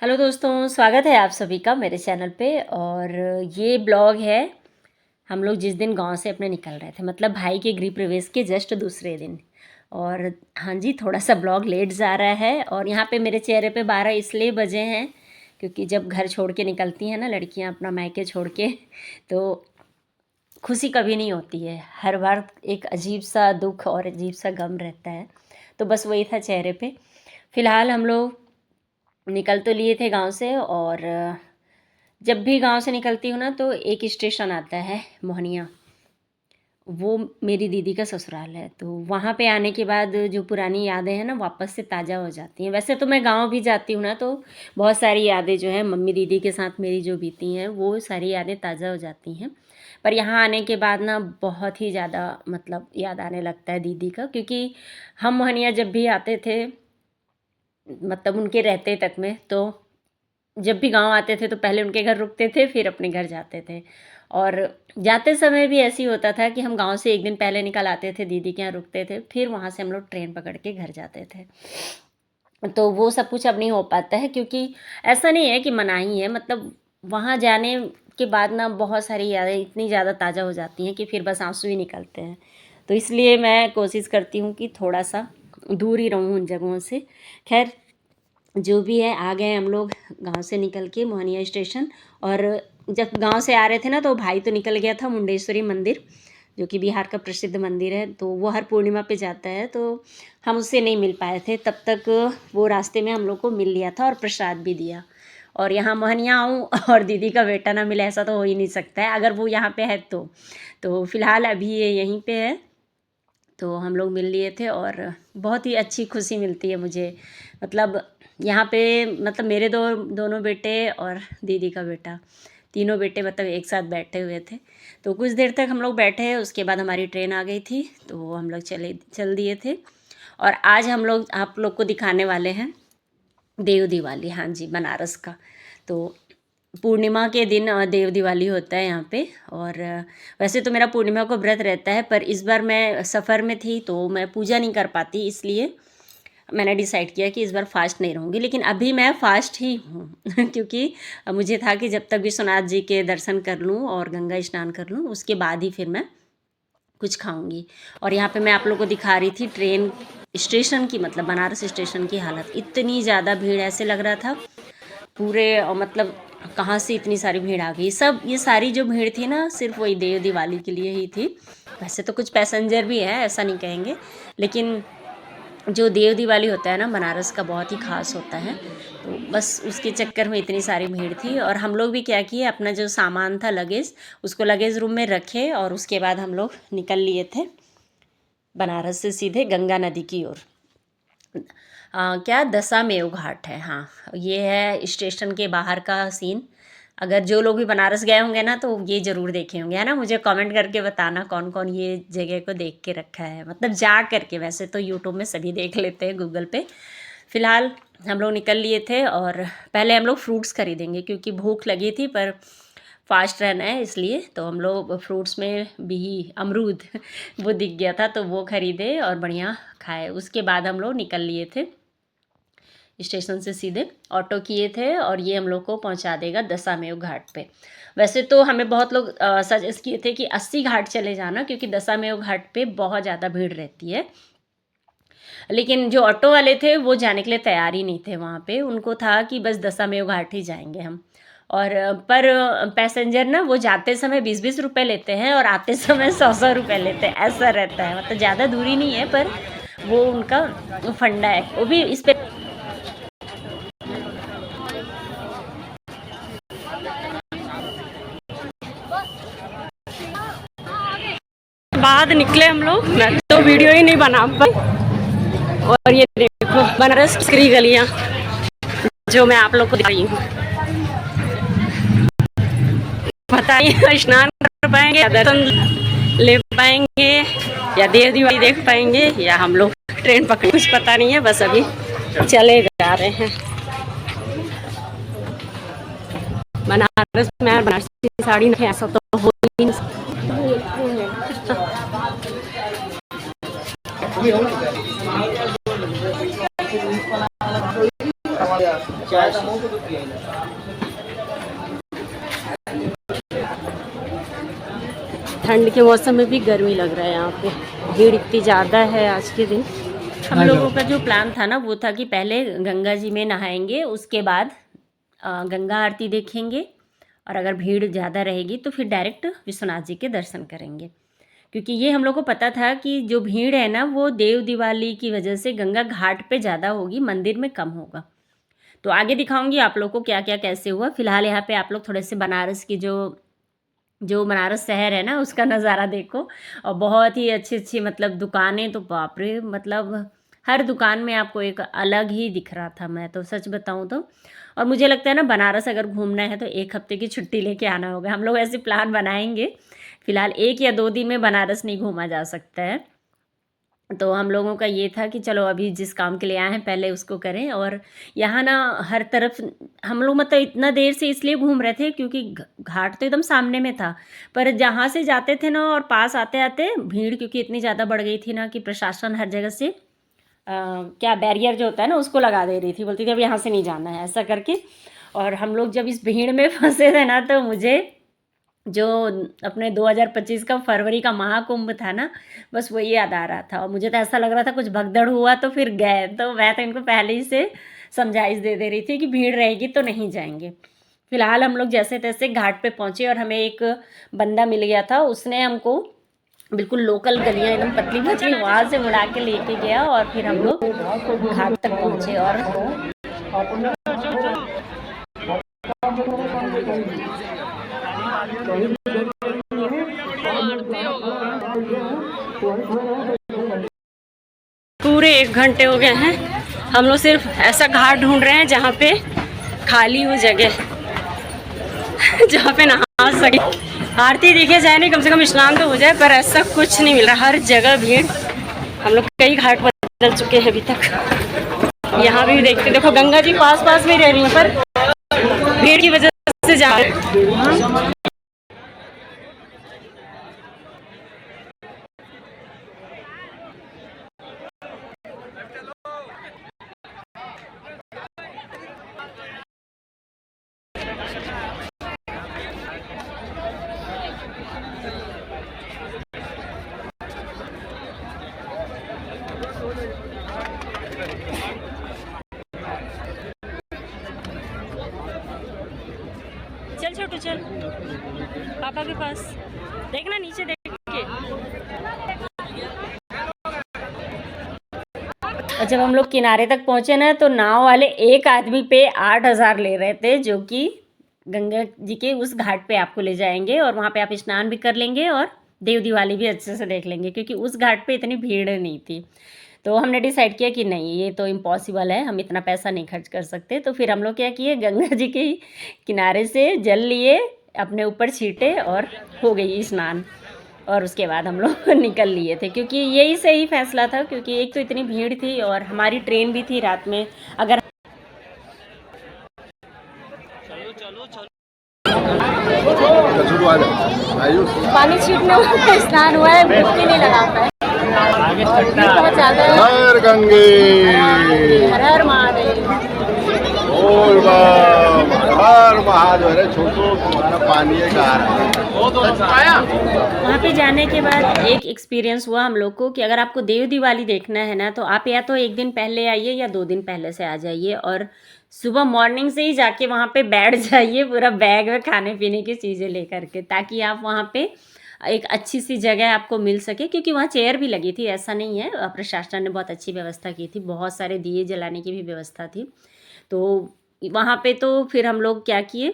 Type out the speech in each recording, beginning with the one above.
Hello दोस्तों, स्वागत है आप सभी का मेरे चैनल पे। और ये ब्लॉग है हम लोग जिस दिन गांव से अपने निकल रहे थे, मतलब भाई के गृह प्रवेश के जस्ट दूसरे दिन। और हाँ जी, थोड़ा सा ब्लॉग लेट जा रहा है। और यहाँ पे मेरे चेहरे पे 12 इसलिए बजे हैं क्योंकि जब घर छोड़ के निकलती हैं ना लड़कियाँ अपना मायके छोड़ के, तो खुशी कभी नहीं होती है। हर बार एक अजीब सा दुख और अजीब सा गम रहता है। तो बस वही था चेहरे पे। फ़िलहाल हम लोग निकल तो लिए थे गांव से। और जब भी गांव से निकलती हूँ ना तो एक स्टेशन आता है मोहनिया, वो मेरी दीदी का ससुराल है। तो वहाँ पे आने के बाद जो पुरानी यादें हैं ना वापस से ताज़ा हो जाती हैं। वैसे तो मैं गांव भी जाती हूँ ना तो बहुत सारी यादें जो हैं मम्मी दीदी के साथ मेरी जो बीती हैं वो सारी यादें ताज़ा हो जाती हैं। पर यहाँ आने के बाद ना बहुत ही ज़्यादा मतलब याद आने लगता है दीदी का, क्योंकि हम मोहनिया जब भी आते थे मतलब उनके रहते तक में, तो जब भी गांव आते थे तो पहले उनके घर रुकते थे फिर अपने घर जाते थे। और जाते समय भी ऐसे ही होता था कि हम गांव से एक दिन पहले निकल आते थे, दीदी के यहाँ रुकते थे, फिर वहाँ से हम लोग ट्रेन पकड़ के घर जाते थे। तो वो सब कुछ अब नहीं हो पाता है, क्योंकि ऐसा नहीं है कि मनाही है, मतलब वहाँ जाने के बाद ना बहुत सारी यादें इतनी ज़्यादा ताज़ा हो जाती हैं कि फिर बस आंसू ही निकलते हैं। तो इसलिए मैं कोशिश करती हूँ कि थोड़ा सा दूर ही रहूँ उन जगहों से। खैर, जो भी है आ गए हम लोग गांव से निकल के मोहनिया स्टेशन। और जब गांव से आ रहे थे ना तो भाई तो निकल गया था मुंडेश्वरी मंदिर, जो कि बिहार का प्रसिद्ध मंदिर है, तो वो हर पूर्णिमा पे जाता है। तो हम उससे नहीं मिल पाए थे, तब तक वो रास्ते में हम लोग को मिल लिया था और प्रसाद भी दिया। और यहाँ मोहनिया आऊँ और दीदी का बेटा ना मिले, ऐसा तो हो ही नहीं सकता है अगर वो यहाँ पे है तो फिलहाल अभी ये यहीं पे है। तो हम लोग मिल लिए थे और बहुत ही अच्छी खुशी मिलती है मुझे। मतलब यहाँ पे मतलब मेरे दोनों बेटे और दीदी का बेटा, तीनों बेटे मतलब एक साथ बैठे हुए थे। तो कुछ देर तक हम लोग बैठे, उसके बाद हमारी ट्रेन आ गई थी तो हम लोग चल दिए थे। और आज हम लोग आप लोग को दिखाने वाले हैं देव दिवाली। हाँ जी, बनारस का। तो पूर्णिमा के दिन देव दिवाली होता है यहाँ पे। और वैसे तो मेरा पूर्णिमा को व्रत रहता है, पर इस बार मैं सफ़र में थी तो मैं पूजा नहीं कर पाती, इसलिए मैंने डिसाइड किया कि इस बार फास्ट नहीं रहूँगी। लेकिन अभी मैं फास्ट ही हूँ क्योंकि मुझे था कि जब तक विश्वनाथ जी के दर्शन कर लूँ और गंगा स्नान कर लूँ उसके बाद ही फिर मैं कुछ खाऊंगी। और यहाँ पे मैं आप लोगों को दिखा रही थी ट्रेन स्टेशन की, मतलब बनारस स्टेशन की हालत। इतनी ज़्यादा भीड़, ऐसे लग रहा था पूरे मतलब कहाँ से इतनी सारी भीड़ आ गई। सब ये सारी जो भीड़ थी ना सिर्फ वही देव दिवाली के लिए ही थी। वैसे तो कुछ पैसेंजर भी है, ऐसा नहीं कहेंगे, लेकिन जो देव दिवाली होता है ना बनारस का बहुत ही ख़ास होता है। तो बस उसके चक्कर में इतनी सारी भीड़ थी। और हम लोग भी क्या किए, अपना जो सामान था लगेज उसको लगेज रूम में रखे और उसके बाद हम लोग निकल लिए थे बनारस से सीधे गंगा नदी की ओर। क्या दशामेव घाट है, हाँ ये है स्टेशन के बाहर का सीन। अगर जो लोग भी बनारस गए होंगे ना तो ये ज़रूर देखे होंगे, है ना। मुझे कमेंट करके बताना कौन कौन ये जगह को देख के रखा है, मतलब जा करके। वैसे तो यूट्यूब में सभी देख लेते हैं, गूगल पे। फ़िलहाल हम लोग निकल लिए थे और पहले हम लोग फ्रूट्स खरीदेंगे क्योंकि भूख लगी थी, पर फास्ट रहना है इसलिए। तो हम लोग फ्रूट्स में भी अमरूद वो दिख गया था तो वो ख़रीदे और बढ़िया खाए। उसके बाद हम लोग निकल लिए थे स्टेशन से, सीधे ऑटो किए थे और ये हम लोग को पहुंचा देगा दशामेव घाट पे। वैसे तो हमें बहुत लोग सजेस्ट किए थे कि 80 घाट चले जाना, क्योंकि दशामेव घाट पे बहुत ज़्यादा भीड़ रहती है। लेकिन जो ऑटो वाले थे वो जाने के लिए तैयार ही नहीं थे वहाँ पे, उनको था कि बस दशामेव घाट ही जाएंगे हम। और पर पैसेंजर ना वो जाते समय 20-20 रुपये लेते हैं और आते समय 100-100 रुपये लेते हैं, ऐसा रहता है। मतलब ज़्यादा दूरी नहीं है पर वो उनका फंडा है, वो भी इस पर। बाद निकले हम लोग, मैं तो वीडियो ही नहीं बना पाई। और ये देखो बनारस की गलियाँ जो मैं आप लोग को दिखा रही हूँ। बताइए स्नान कर पाएंगे या दर्शन ले पाएंगे या देव दिवाली देख पाएंगे या हम लोग ट्रेन पकड़, कुछ पता नहीं है। बस अभी चले जा रहे हैं बनारस में। बनारसी साड़ी नहीं, ऐसा तो हो ही नहीं सकता। ठंड के मौसम में भी गर्मी लग रहा है यहाँ पे, भीड़ इतनी ज़्यादा है आज के दिन। हम लोगों का जो प्लान था ना वो था कि पहले गंगा जी में नहाएंगे, उसके बाद गंगा आरती देखेंगे, और अगर भीड़ ज़्यादा रहेगी तो फिर डायरेक्ट विश्वनाथ जी के दर्शन करेंगे। क्योंकि ये हम लोग को पता था कि जो भीड़ है ना वो देव दिवाली की वजह से गंगा घाट पे ज़्यादा होगी, मंदिर में कम होगा। तो आगे दिखाऊंगी आप लोग को क्या क्या कैसे हुआ। फिलहाल यहाँ पे आप लोग थोड़े से बनारस की जो बनारस शहर है ना उसका नज़ारा देखो। और बहुत ही अच्छी अच्छी मतलब दुकानें, तो बाप रे, मतलब हर दुकान में आपको एक अलग ही दिख रहा था, मैं तो सच बताऊँ तो। और मुझे लगता है ना बनारस अगर घूमना है तो 1 हफ्ते की छुट्टी लेके आना होगा। हम लोग ऐसे प्लान बनाएंगे। फ़िलहाल 1 या 2 दिन में बनारस नहीं घूमा जा सकता है। तो हम लोगों का ये था कि चलो अभी जिस काम के लिए आए हैं पहले उसको करें। और यहाँ ना हर तरफ हम लोग मतलब इतना देर से इसलिए घूम रहे थे क्योंकि घाट तो एकदम सामने में था, पर जहाँ से जाते थे ना और पास आते आते भीड़ क्योंकि इतनी ज़्यादा बढ़ गई थी ना कि प्रशासन हर जगह से क्या बैरियर जो होता है ना उसको लगा दे रही थी, बोलती थी अब यहाँ से नहीं जाना है, ऐसा करके। और हम लोग जब इस भीड़ में फंसे थे ना तो मुझे जो अपने 2025 का फरवरी का महाकुंभ था ना, बस वही याद आ रहा था। और मुझे तो ऐसा लग रहा था कुछ भगदड़ हुआ तो फिर गए, तो मैं तो इनको पहले ही से समझाइश दे दे रही थी कि भीड़ रहेगी तो नहीं जाएंगे। फिलहाल हम लोग जैसे तैसे घाट पे पहुँचे और हमें एक बंदा मिल गया था, उसने हमको बिल्कुल लोकल गलियाँ एकदम पतली पतली वहाँ से मुड़ा के लेके गया और फिर हम लोग घाट तक पहुँचे। और पूरे 1 घंटे हो गए हैं, हम लोग सिर्फ ऐसा घाट ढूंढ रहे हैं जहाँ पे खाली हो जगह जहाँ पे नहा सके, आरती देखे जाए, नहीं कम से कम स्नान तो हो जाए, पर ऐसा कुछ नहीं मिल रहा। हर जगह भीड़। हम लोग कई घाट बदल चुके हैं अभी तक। यहाँ भी देखते देखो गंगा जी पास पास में रह रही हैं पर भीड़ की वजह से जा रहे। चल छोटू चल पापा के पास, देखना नीचे देख के। और जब हम लोग किनारे तक पहुंचे ना तो नाव वाले एक आदमी पे 8,000 ले रहे थे, जो कि गंगा जी के उस घाट पे आपको ले जाएंगे और वहाँ पे आप स्नान भी कर लेंगे और देव दिवाली भी अच्छे से देख लेंगे, क्योंकि उस घाट पे इतनी भीड़ नहीं थी। तो हमने डिसाइड किया कि नहीं, ये तो इम्पॉसिबल है, हम इतना पैसा नहीं खर्च कर सकते। तो फिर हम लोग क्या किए, गंगा जी के किनारे से जल लिए, अपने ऊपर छीटे और हो गई स्नान। और उसके बाद हम लोग निकल लिए थे, क्योंकि यही सही फैसला था, क्योंकि एक तो इतनी भीड़ थी और हमारी ट्रेन भी थी रात में। अगर पानी छीटने वाला स्नान हुआ है, डुबकी नहीं लगा पाए, बहुत ज़्यादा। हर गंगे हर हर महादेव, हर महादेव। छोटू तुम्हारा पानी वहाँ पे जाने के बाद एक एक्सपीरियंस हुआ हम लोग को कि अगर आपको देव दिवाली देखना है ना तो आप या तो 1 दिन पहले आइए या 2 दिन पहले से आ जाइए, और सुबह मॉर्निंग से ही जाके वहाँ पे बैठ जाइए पूरा बैग में खाने पीने की चीज़ें लेकर के, ताकि आप वहाँ पे एक अच्छी सी जगह आपको मिल सके। क्योंकि वहाँ चेयर भी लगी थी, ऐसा नहीं है, प्रशासन ने बहुत अच्छी व्यवस्था की थी, बहुत सारे दिए जलाने की भी व्यवस्था थी। तो वहाँ पे तो फिर हम लोग क्या किए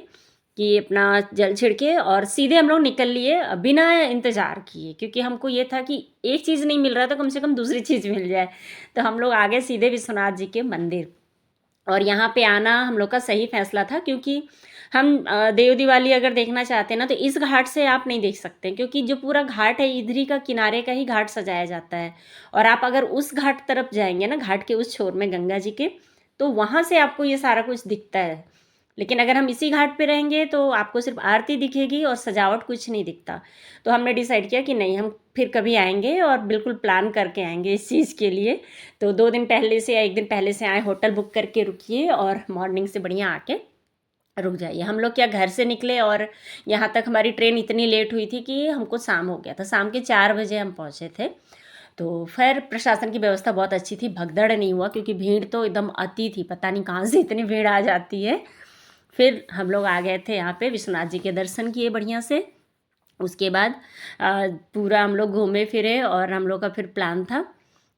कि अपना जल छिड़के और सीधे हम लोग निकल लिए बिना इंतज़ार किए, क्योंकि हमको ये था कि एक चीज़ नहीं मिल रहा तो कम से कम दूसरी चीज़ मिल जाए। तो हम लोग आगे सीधे विश्वनाथ जी के मंदिर, और यहाँ पे आना हम लोग का सही फैसला था, क्योंकि हम देव दिवाली अगर देखना चाहते हैं ना तो इस घाट से आप नहीं देख सकते, क्योंकि जो पूरा घाट है इधर ही का किनारे का ही घाट सजाया जाता है। और आप अगर उस घाट तरफ जाएंगे ना, घाट के उस छोर में गंगा जी के, तो वहाँ से आपको ये सारा कुछ दिखता है। लेकिन अगर हम इसी घाट पे रहेंगे तो आपको सिर्फ आरती दिखेगी और सजावट कुछ नहीं दिखता। तो हमने डिसाइड किया कि नहीं, हम फिर कभी आएंगे और बिल्कुल प्लान करके आएंगे इस चीज़ के लिए। तो 2 दिन पहले से या 1 दिन पहले से आए, होटल बुक करके रुकिए और मॉर्निंग से बढ़िया आके रुक जाइए। हम लोग क्या घर से निकले और यहाँ तक हमारी ट्रेन इतनी लेट हुई थी कि हमको शाम हो गया था, शाम के 4 बजे हम पहुँचे थे। तो फिर प्रशासन की व्यवस्था बहुत अच्छी थी, भगदड़ नहीं हुआ, क्योंकि भीड़ तो एकदम अति थी, पता नहीं कहाँ से इतनी भीड़ आ जाती है। फिर हम लोग आ गए थे यहाँ पे, विश्वनाथ जी के दर्शन किए बढ़िया से। उसके बाद पूरा हम लोग घूमे फिरे और हम लोग का फिर प्लान था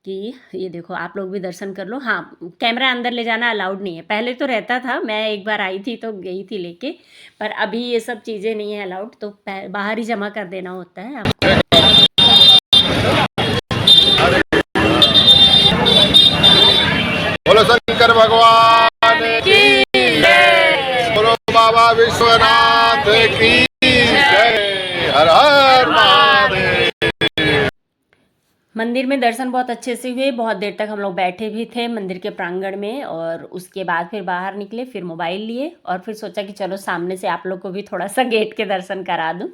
कि ये देखो आप लोग भी दर्शन कर लो। हाँ, कैमरा अंदर ले जाना अलाउड नहीं है, पहले तो रहता था, मैं एक बार आई थी तो गई थी लेके, पर अभी ये सब चीज़ें नहीं है अलाउड, तो बाहर ही जमा कर देना होता है आपको। बोलो शंकर भगवान की जय, बोलो बाबा विश्वनाथ की जय, हर हर महादेव। मंदिर में दर्शन बहुत अच्छे से हुए, बहुत देर तक हम लोग बैठे भी थे मंदिर के प्रांगण में, और उसके बाद फिर बाहर निकले, फिर मोबाइल लिए और फिर सोचा कि चलो सामने से आप लोग को भी थोड़ा सा गेट के दर्शन करा दूं।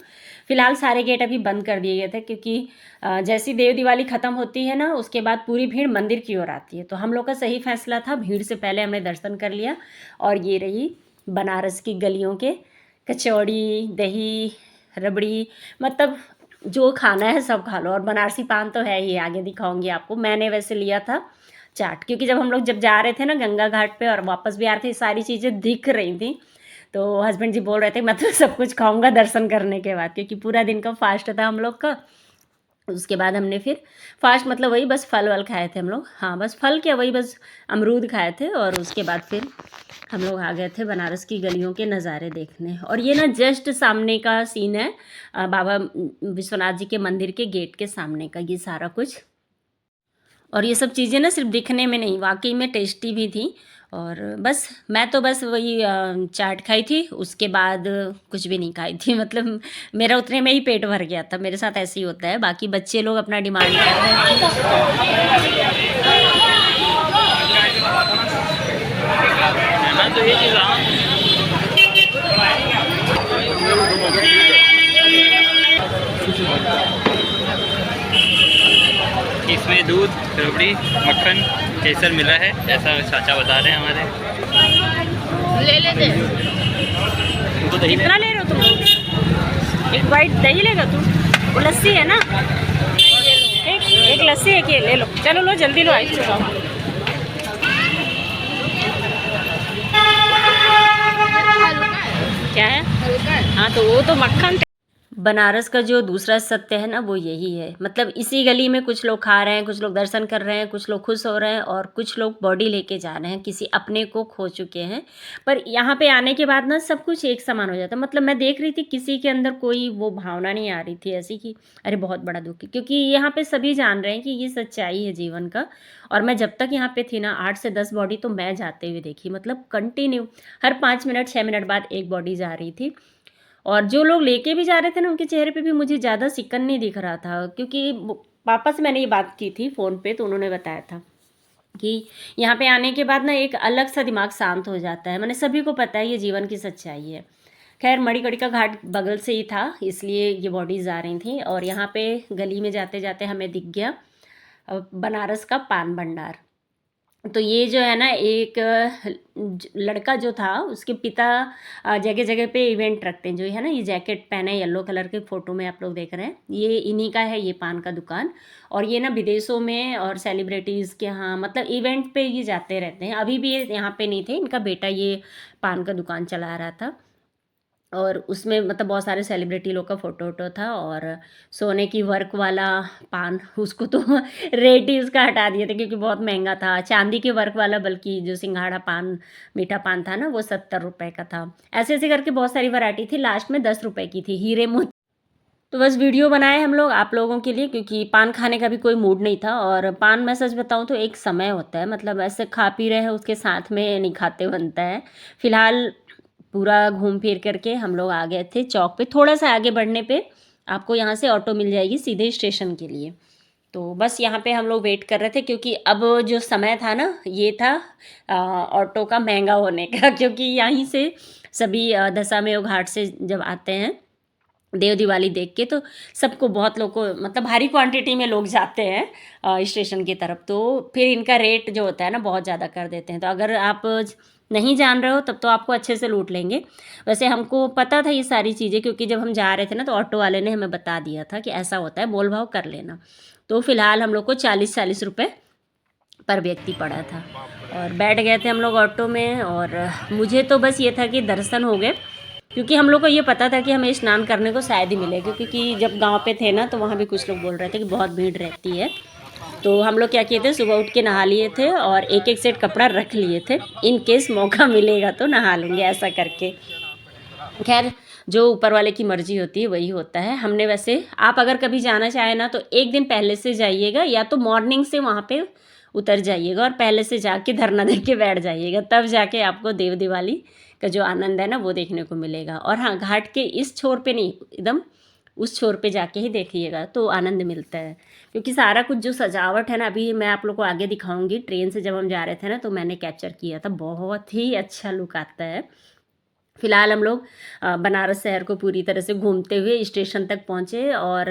फिलहाल सारे गेट अभी बंद कर दिए गए थे, क्योंकि जैसी देव दिवाली ख़त्म होती है ना, उसके बाद पूरी भीड़ मंदिर की ओर आती है। तो हम लोग का सही फैसला था, भीड़ से पहले हमने दर्शन कर लिया। और ये रही बनारस की गलियों के कचौड़ी, दही, रबड़ी, मतलब जो खाना है सब खा लो। और बनारसी पान तो है ही, आगे दिखाऊंगी आपको। मैंने वैसे लिया था चाट, क्योंकि जब जा रहे थे ना गंगा घाट पे और वापस भी आ रहे थे, सारी चीज़ें दिख रही थी। तो हस्बैंड जी बोल रहे थे मैं तो सब कुछ खाऊंगा दर्शन करने के बाद, क्योंकि पूरा दिन का फास्ट था हम लोग का। उसके बाद हमने फिर फास्ट मतलब वही बस फल वल खाए थे हम लोग। हाँ, बस फल क्या, वही बस अमरूद खाए थे। और उसके बाद फिर हम लोग आ गए थे बनारस की गलियों के नज़ारे देखने। और ये ना जस्ट सामने का सीन है, बाबा विश्वनाथ जी के मंदिर के गेट के सामने का ये सारा कुछ। और ये सब चीज़ें ना सिर्फ दिखने में नहीं, वाकई में टेस्टी भी थी। और बस मैं तो बस वही चाट खाई थी, उसके बाद कुछ भी नहीं खाई थी। मतलब मेरा उतने में ही पेट भर गया था, मेरे साथ ऐसे ही होता है। बाकी बच्चे लोग अपना डिमांड कर रहे थे। इसमें दूध, रबड़ी, मक्खन, केसर मिला है, ऐसा चाचा बता रहे हैं हमारे। ले लेते तो दही कितना ले रहे हो तुम? एक वाइट दही लेगा तू? वो लस्सी है ना, एक लस्सी है कि ले लो। चलो लो जल्दी लो, आइस चुका क्या है? हाँ, तो वो तो मक्खन। बनारस का जो दूसरा सत्य है ना, वो यही है। मतलब इसी गली में कुछ लोग खा रहे हैं, कुछ लोग दर्शन कर रहे हैं, कुछ लोग खुश हो रहे हैं, और कुछ लोग बॉडी लेके जा रहे हैं, किसी अपने को खो चुके हैं। पर यहाँ पे आने के बाद ना सब कुछ एक समान हो जाता है। मतलब मैं देख रही थी किसी के अंदर कोई वो भावना नहीं आ रही थी ऐसी कि अरे बहुत बड़ा दुख है, क्योंकि यहाँ पे सभी जान रहे हैं कि ये सच्चाई है जीवन का। और मैं जब तक यहाँ पे थी ना, 8 से 10 बॉडी तो मैं जाते हुए देखी, मतलब कंटिन्यू हर 5 मिनट 6 मिनट बाद एक बॉडी जा रही थी। और जो लोग लेके भी जा रहे थे ना, उनके चेहरे पे भी मुझे ज़्यादा सिकन नहीं दिख रहा था, क्योंकि पापा से मैंने ये बात की थी फ़ोन पे, तो उन्होंने बताया था कि यहाँ पे आने के बाद ना एक अलग सा दिमाग शांत हो जाता है। मैंने सभी को पता है, ये जीवन की सच्चाई है। खैर, मणिकर्णिका का घाट बगल से ही था, इसलिए ये बॉडीज़ आ रही थी। और यहाँ पे गली में जाते जाते हमें दिख गया बनारस का पान भंडार। तो ये जो है ना, एक लड़का जो था, उसके पिता जगह जगह पे इवेंट रखते हैं। जो है ना, ये जैकेट पहने येलो कलर के, फ़ोटो में आप लोग देख रहे हैं, ये इन्हीं का है, ये पान का दुकान। और ये ना विदेशों में और सेलिब्रिटीज़ के यहाँ, मतलब इवेंट पे ये जाते रहते हैं। अभी भी ये यहाँ पे नहीं थे, इनका बेटा ये पान का दुकान चला रहा था। और उसमें मतलब बहुत सारे सेलिब्रिटी लोग का फ़ोटो वोटो था। और सोने की वर्क वाला पान, उसको तो रेट ही उसका हटा दिए थे, क्योंकि बहुत महंगा था। चांदी के वर्क वाला, बल्कि जो सिंघाड़ा पान, मीठा पान था ना, वो 70 रुपये का था। ऐसे ऐसे करके बहुत सारी वैरायटी थी, लास्ट में 10 रुपये की थी, हीरे मोती। तो बस वीडियो बनाए हम लोग आप लोगों के लिए, क्योंकि पान खाने का भी कोई मूड नहीं था। और पान, मैं सच बताऊं तो एक समय होता है, मतलब ऐसे खा पी रहे हैं उसके साथ में नहीं खाते बनता है। फिलहाल पूरा घूम फिर करके हम लोग आ गए थे चौक पे। थोड़ा सा आगे बढ़ने पे आपको यहाँ से ऑटो मिल जाएगी सीधे स्टेशन के लिए। तो बस यहाँ पे हम लोग वेट कर रहे थे, क्योंकि अब जो समय था ना ये था ऑटो का महंगा होने का क्योंकि यहीं से सभी दशामेव घाट से जब आते हैं देव दिवाली देख के, तो सबको बहुत लोग को मतलब भारी क्वांटिटी में लोग जाते हैं स्टेशन की तरफ, तो फिर इनका रेट जो होता है ना बहुत ज़्यादा कर देते हैं। तो अगर आप नहीं जान रहे हो तब तो आपको अच्छे से लूट लेंगे। वैसे हमको पता था ये सारी चीज़ें, क्योंकि जब हम जा रहे थे ना तो ऑटो वाले ने हमें बता दिया था कि ऐसा होता है, मोल भाव कर लेना। तो फिलहाल हम लोग को 40-40 रुपये पर व्यक्ति पड़ा था और बैठ गए थे हम लोग ऑटो में। और मुझे तो बस ये था कि दर्शन हो गए, क्योंकि हम लोग को ये पता था कि हमें स्नान करने को शायद ही मिलेगा, क्योंकि जब गांव पे थे ना तो वहाँ भी कुछ लोग बोल रहे थे कि बहुत भीड़ रहती है। तो हम लोग क्या किए थे, सुबह उठ के नहा लिए थे और एक एक सेट कपड़ा रख लिए थे, इन केस मौका मिलेगा तो नहा लेंगे ऐसा करके। खैर जो ऊपर वाले की मर्जी होती है वही होता है। हमने वैसे आप अगर कभी जाना चाहे ना तो एक दिन पहले से जाइएगा, या तो मॉर्निंग से वहाँ पे उतर जाइएगा और पहले से जाके धरना दे के बैठ जाइएगा, तब जाके आपको देव दिवाली का जो आनंद है ना वो देखने को मिलेगा। और हाँ, घाट के इस छोर पे नहीं, एकदम उस छोर पे जाके ही देखिएगा तो आनंद मिलता है, क्योंकि सारा कुछ जो सजावट है ना, अभी मैं आप लोग को आगे दिखाऊंगी। ट्रेन से जब हम जा रहे थे ना तो मैंने कैप्चर किया था, बहुत ही अच्छा लुक आता है। फिलहाल हम लोग बनारस शहर को पूरी तरह से घूमते हुए स्टेशन तक पहुँचे। और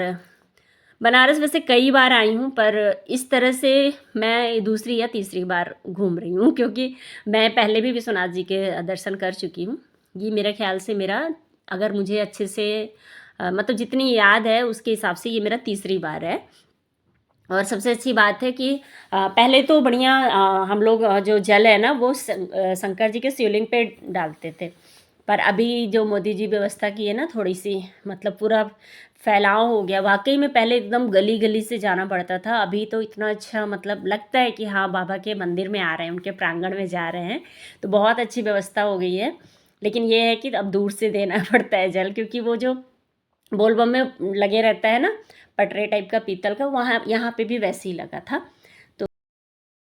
बनारस वैसे कई बार आई हूँ, पर इस तरह से मैं दूसरी या तीसरी बार घूम रही हूँ, क्योंकि मैं पहले भी विश्वनाथ जी के दर्शन कर चुकी हूँ। ये मेरे ख्याल से मेरा, अगर मुझे अच्छे से मतलब जितनी याद है उसके हिसाब से ये मेरा तीसरी बार है। और सबसे अच्छी बात है कि पहले तो बढ़िया हम लोग जो जल है ना वो शंकर जी के शिवलिंग पे डालते थे, पर अभी जो मोदी जी व्यवस्था की है ना थोड़ी सी, मतलब पूरा फैलाव हो गया। वाकई में पहले एकदम गली गली से जाना पड़ता था, अभी तो इतना अच्छा मतलब लगता है कि हाँ बाबा के मंदिर में आ रहे हैं, उनके प्रांगण में जा रहे हैं, तो बहुत अच्छी व्यवस्था हो गई है। लेकिन ये है कि अब दूर से देना पड़ता है जल, क्योंकि वो जो बोलबम में लगे रहता है ना पटरे टाइप का पीतल का, वहाँ यहाँ पे भी वैसे ही लगा था। तो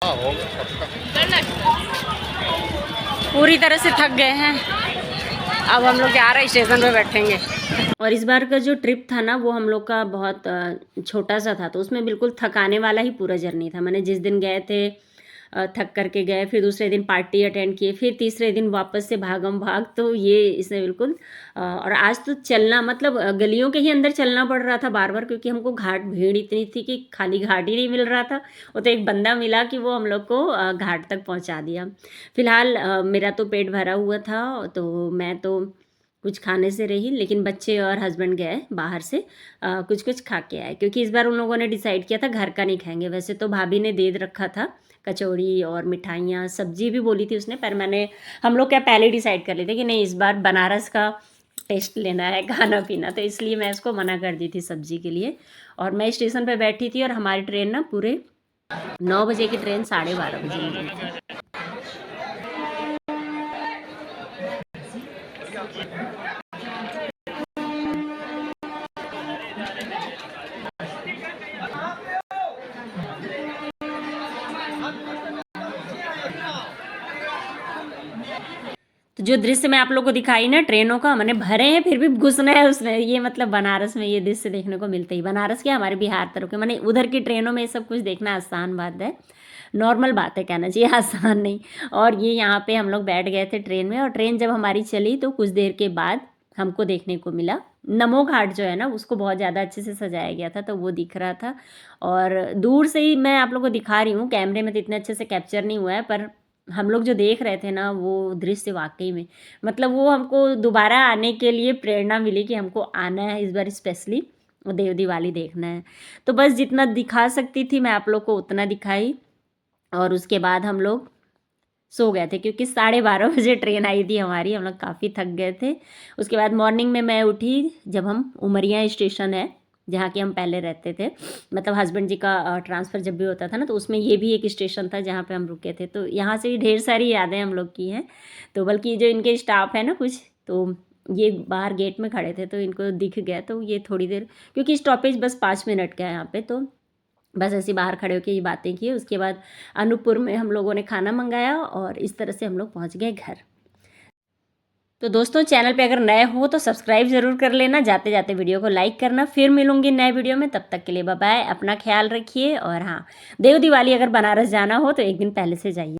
हाँ होगा सबका। पूरी तरह से थक गए हैं, अब हम लोग जा रहे हैं स्टेशन पे बैठेंगे। और इस बार का जो ट्रिप था ना वो हम लोग का बहुत छोटा सा था, तो उसमें बिल्कुल थकाने वाला ही पूरा जर्नी था। मैंने जिस दिन गए थे थक करके गए, फिर दूसरे दिन पार्टी अटेंड किए, फिर तीसरे दिन वापस से भागम भाग, तो ये इसमें बिल्कुल और आज तो चलना मतलब गलियों के ही अंदर चलना पड़ रहा था बार बार, क्योंकि हमको घाट भीड़ इतनी थी कि खाली घाट ही नहीं मिल रहा था। वो तो एक बंदा मिला कि वो हम लोग को घाट तक पहुंचा दिया। फिलहाल मेरा तो पेट भरा हुआ था, तो मैं तो कुछ खाने से रही, लेकिन बच्चे और हस्बैंड गए बाहर से कुछ कुछ खा के आए, क्योंकि इस बार उन लोगों ने डिसाइड किया था घर का नहीं खाएंगे। वैसे तो भाभी ने दे रखा था कचौड़ी और मिठाइयाँ, सब्जी भी बोली थी उसने, पर हम लोग क्या पहले डिसाइड कर लेते कि नहीं इस बार बनारस का टेस्ट लेना है खाना पीना, तो इसलिए मैं इसको मना कर दी थी सब्जी के लिए। और मैं स्टेशन पर बैठी थी और हमारी ट्रेन ना पूरे 9 बजे की ट्रेन 12:30 बजे मिली थी। तो जो दृश्य मैं आप लोग को दिखाई ना ट्रेनों का, मैंने भरे हैं फिर भी घुसना है उसमें, ये मतलब बनारस में ये दृश्य देखने को मिलता ही। बनारस क्या हमारे बिहार तरफ के, मैंने उधर की ट्रेनों में ये सब कुछ देखना आसान बात है, नॉर्मल बात है कहना चाहिए, आसान नहीं। और ये यहाँ पे हम लोग बैठ गए थे ट्रेन में, और ट्रेन जब हमारी चली तो कुछ देर के बाद हमको देखने को मिला नमो घाट जो है ना उसको बहुत ज़्यादा अच्छे से सजाया गया था, तो वो दिख रहा था। और दूर से ही मैं आप लोग को दिखा रही हूँ, कैमरे में तो इतने अच्छे से कैप्चर नहीं हुआ है, पर हम लोग जो देख रहे थे ना वो दृश्य वाकई में मतलब वो हमको दोबारा आने के लिए प्रेरणा मिली कि हमको आना है इस बार स्पेशली देव दिवाली देखना है। तो बस जितना दिखा सकती थी मैं आप लोग को उतना दिखाई, और उसके बाद हम लोग सो गए थे, क्योंकि 12:30 बजे ट्रेन आई थी हमारी, हम लोग काफ़ी थक गए थे। उसके बाद मॉर्निंग में मैं उठी जब हम उमरिया स्टेशन है जहाँ के हम पहले रहते थे, मतलब हस्बैंड जी का ट्रांसफ़र जब भी होता था ना तो उसमें ये भी एक स्टेशन था जहाँ पे हम रुके थे, तो यहाँ से भी ढेर सारी यादें हम लोग की हैं। तो बल्कि जो इनके स्टाफ है ना कुछ, तो ये बाहर गेट में खड़े थे तो इनको दिख गया, तो ये थोड़ी देर, क्योंकि स्टॉपेज बस 5 मिनट का है यहाँ पे, तो बस ऐसे बाहर खड़े होकर ये बातें की। उसके बाद अनूपपुर में हम लोगों ने खाना मंगाया और इस तरह से हम लोग पहुँच गए घर। तो दोस्तों चैनल पे अगर नए हो तो सब्सक्राइब ज़रूर कर लेना, जाते जाते वीडियो को लाइक करना। फिर मिलूंगी नए वीडियो में, तब तक के लिए बाय बाय, अपना ख्याल रखिए। और हाँ, देव दिवाली अगर बनारस जाना हो तो एक दिन पहले से जाइए।